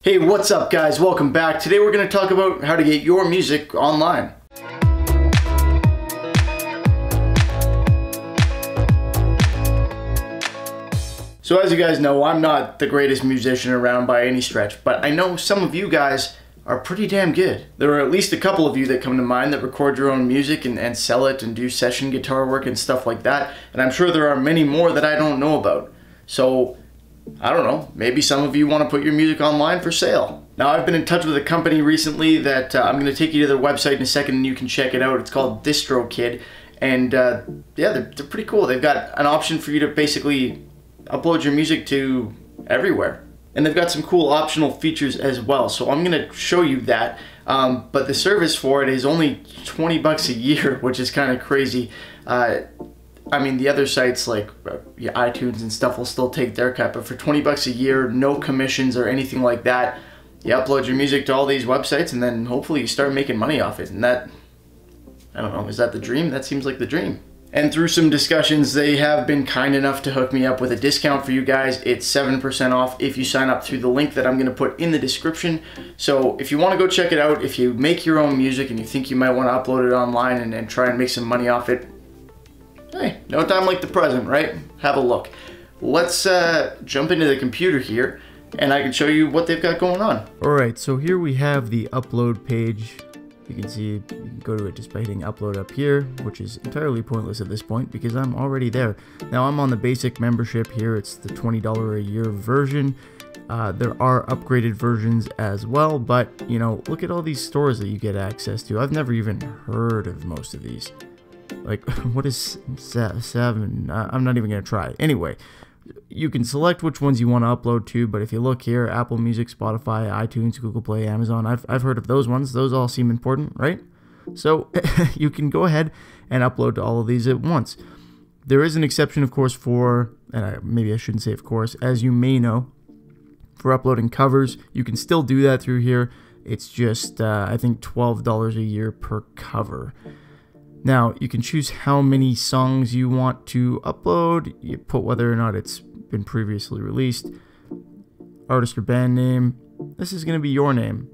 Hey, what's up guys? Welcome back. Today we're going to talk about how to get your music online. So as you guys know, I'm not the greatest musician around by any stretch, but I know some of you guys are pretty damn good. There are at least a couple of you that come to mind that record your own music and sell it and do session guitar work and stuff like that, and I'm sure there are many more that I don't know about. So I don't know, maybe some of you want to put your music online for sale. Now I've been in touch with a company recently that I'm going to take you to their website in a second and you can check it out. It's called DistroKid, and yeah, they're pretty cool. They've got an option for you to basically upload your music to everywhere. And they've got some cool optional features as well, so I'm going to show you that. But the service for it is only 20 bucks a year, which is kind of crazy. I mean, the other sites like iTunes and stuff will still take their cut, but for 20 bucks a year, no commissions or anything like that, you upload your music to all these websites and then hopefully you start making money off it. And that, I don't know, is that the dream? That seems like the dream. And through some discussions, they have been kind enough to hook me up with a discount for you guys. It's 7% off if you sign up through the link that I'm going to put in the description. So if you want to go check it out, if you make your own music and you think you might want to upload it online and try and make some money off it, hey, no time like the present, right? Have a look. Let's jump into the computer here and I can show you what they've got going on. Alright, so here we have the upload page. You can see you can go to it just by hitting upload up here, which is entirely pointless at this point because I'm already there. Now I'm on the basic membership here. It's the $20 a year version. There are upgraded versions as well, but you know, look at all these stores that you get access to. I've never even heard of most of these. Like, what is 7? I'm not even going to try. Anyway, you can select which ones you want to upload to, but if you look here, Apple Music, Spotify, iTunes, Google Play, Amazon, I've heard of those ones. Those all seem important, right? So you can go ahead and upload to all of these at once. There is an exception, of course, for, and maybe I shouldn't say of course, as you may know, for uploading covers. You can still do that through here. It's just, I think, $12 a year per cover. Now, you can choose how many songs you want to upload. You put whether or not it's been previously released. Artist or band name. This is going to be your name.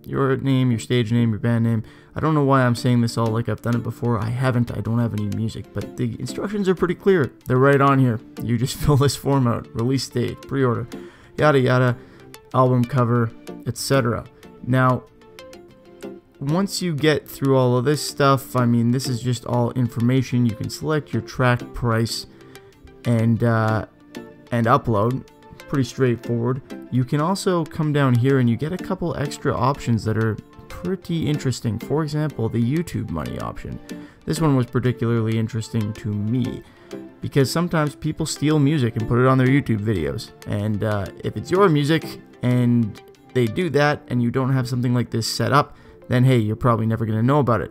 Your name, your stage name, your band name. I don't know why I'm saying this all like I've done it before. I haven't. I don't have any music. But the instructions are pretty clear. They're right on here. You just fill this form out. Release date, pre-order, yada yada, album cover, etc. Now, once you get through all of this stuff, I mean, this is just all information. You can select your track price and upload. Pretty straightforward. You can also come down here and you get a couple extra options that are pretty interesting. For example, the YouTube money option. This one was particularly interesting to me because sometimes people steal music and put it on their YouTube videos. And if it's your music and they do that and you don't have something like this set up, then hey, you're probably never going to know about it.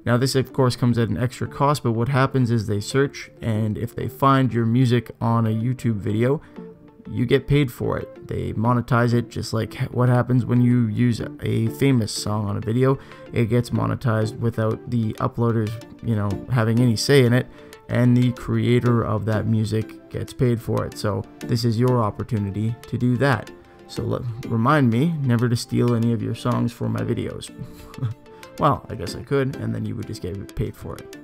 Now this of course comes at an extra cost, but what happens is they search, and if they find your music on a YouTube video, you get paid for it. They monetize it just like what happens when you use a famous song on a video. It gets monetized without the uploaders, you know, having any say in it, and the creator of that music gets paid for it. So this is your opportunity to do that. So remind me never to steal any of your songs for my videos. Well, I guess I could, and then you would just get paid for it.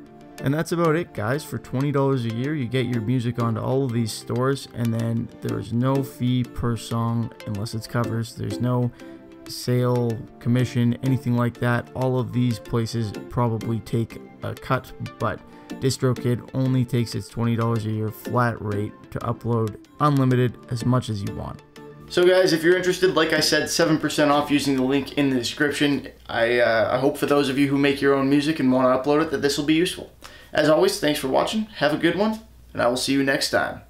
And that's about it, guys. For $20 a year, you get your music onto all of these stores, and then there's no fee per song unless it's covers. There's no sale, commission, anything like that. All of these places probably take a cut, but DistroKid only takes its $20 a year flat rate to upload unlimited as much as you want. So guys, if you're interested, like I said, 7% off using the link in the description. I hope for those of you who make your own music and want to upload it that this will be useful. As always, thanks for watching, have a good one, and I will see you next time.